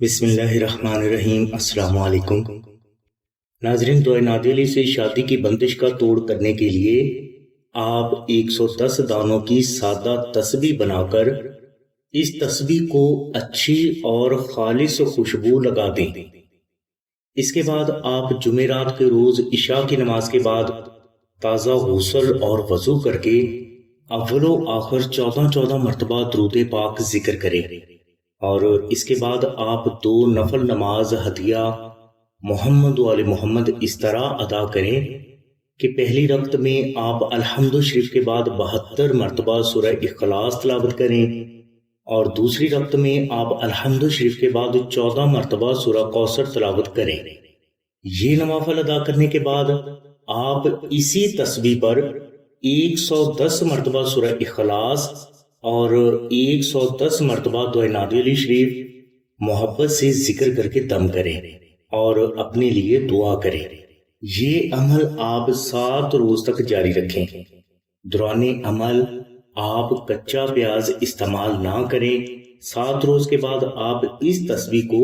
बिस्मिल्लाहिर्रहमानिर्रहीम। अस्सलाम वालेकुम नाज़रीन, दुआए नादे से शादी की बंदिश का तोड़ करने के लिए आप 110 दानों की सादा तस्बीह बनाकर इस तस्बीह को अच्छी और खालिस खुशबू लगा दें। इसके बाद आप जुमेरात के रोज इशा की नमाज के बाद ताज़ा गुस्ल और वजू करके अव्वलो आखिर 14 मरतबा दुरूद पाक जिक्र करें और इसके बाद आप 2 नफल नमाज हदिया मोहम्मद वाले मोहम्मद इस तरह अदा करें कि पहली रक्त में आप अल्हम्दु शरीफ के बाद 72 मरतबा सूरह इखलास तिलावत करें और दूसरी रक्त में आप अल्हम्दु शरीफ के बाद 14 मरतबा सूरह कौसर तिलावत करें। ये नवाफल अदा करने के बाद आप इसी तस्बीह पर 110 मरतबा सूरह इखलास और 110 मरतबा दुआए नादे शरीफ मोहब्बत से जिक्र करके दम करें और अपने लिए दुआ करें। ये अमल आप 7 रोज तक जारी रखें। दौरान अमल आप कच्चा प्याज इस्तेमाल ना करें। 7 रोज के बाद आप इस तस्बीह को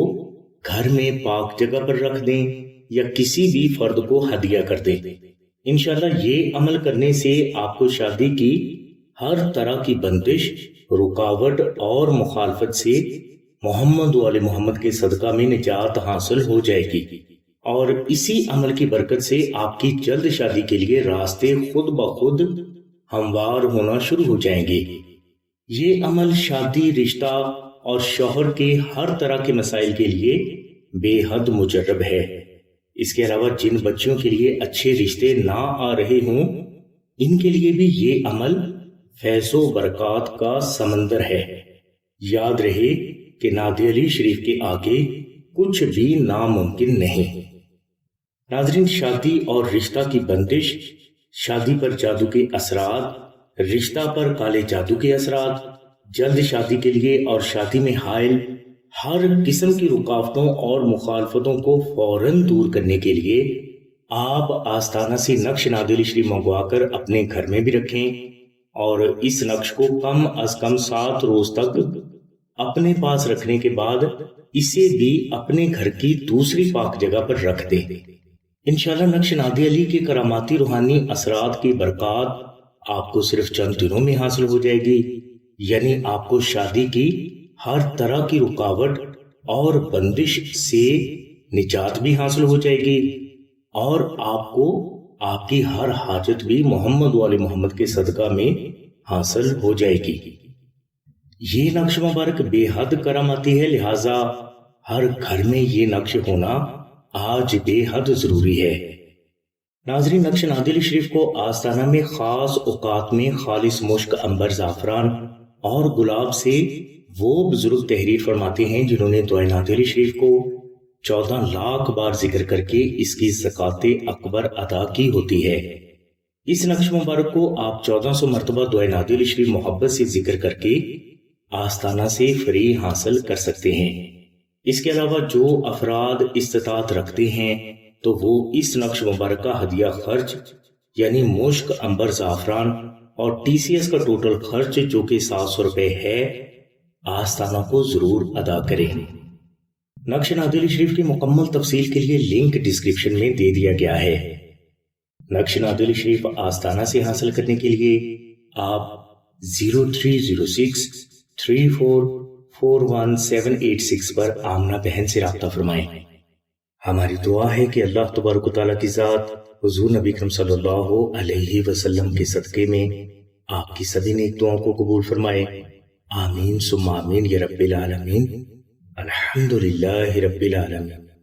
घर में पाक जगह पर रख दें या किसी भी फर्द को हदिया कर दें। इंशाल्लाह ये अमल करने से आपको शादी की हर तरह की बंदिश, रुकावट और मुखालफत से मोहम्मद वाले मोहम्मद के सदका में निजात हासिल हो जाएगी और इसी अमल की बरकत से आपकी जल्द शादी के लिए रास्ते खुद ब खुद हमवार होना शुरू हो जाएंगे। ये अमल शादी, रिश्ता और शौहर के हर तरह के मसाइल के लिए बेहद मुजर्रब है। इसके अलावा जिन बच्चों के लिए अच्छे रिश्ते ना आ रहे हों, इनके लिए भी ये अमल फैज़ो बरक़ात का समंदर है। याद रहे कि नादे अली शरीफ के आगे कुछ भी नामुमकिन नहीं। नाज़रीन, शादी और रिश्ता की बंदिश, शादी पर जादू के असरात, रिश्ता पर काले जादू के असरात, जल्द शादी के लिए और शादी में हायल हर किस्म की रुकावटों और मुखालफतों को फौरन दूर करने के लिए आप आस्ताना से नक्श नाद शरीफ मंगवाकर अपने घर में भी रखें और इस नक्श को कम अज कम 7 रोज तक अपने पास रखने के बाद इसे भी अपने घर की दूसरी पाक जगह पर रख दें। इंशाल्लाह नक्श नाद अली के करामाती रूहानी असरात की बरकत आपको सिर्फ चंद दिनों में हासिल हो जाएगी। यानी आपको शादी की हर तरह की रुकावट और बंदिश से निजात भी हासिल हो जाएगी और आपको आपकी हर हाजत भी मोहम्मद वाले मोहम्मद के सदका में हासिल हो जाएगी। ये नक्श मुबारक बेहद करामाती है, लिहाजा हर घर में ये नक्श होना आज बेहद जरूरी है। नाज़रीन, नक्श नाद शरीफ को आस्ताना में खास औकात में खालिस मुश्क, अंबर, जाफरान और गुलाब से वो बुजुर्ग तहरीर फरमाते हैं जिन्होंने दुआए नादे शरीफ को 14 लाख बार जिक्र करके इसकी ज़काते अकबर अदा की होती है। इस नक्श मुबारक को आप 1400 मरतबा दुआए नादे शरीफ मोहब्बत से जिक्र करके आस्ताना से फ्री हासिल कर सकते हैं। इसके अलावा जो अफराद इस्तात रखते हैं तो वो इस नक्श मुबारक का हदिया खर्च यानी मुश्क, अंबर, जाफरान और TCS का टोटल खर्च जो कि 700 रुपए है, आस्ताना को जरूर अदा करें। नक्श नाद शरीफ की मुकम्मल तफसील के लिए लिंक डिस्क्रिप्शन में दे दिया गया है। नक्श नाद शरीफ आस्ताना से हासिल करने के लिए आप 0306 3441 पर आमना बहन से राब्ता फरमाएं। हमारी दुआ है कि अल्लाह तबारक व तआला की जात हुजूर नबी अकरम सल्लल्लाहु अलैहि वसल्लम के सदके में आपकी सभी नेक दुआओं को कबूल फरमाए। आमीन सुम्मा आमीन या रब्बिल आलमीन। अल्हम्दुलिल्लाहि रब्बिल आलमीन।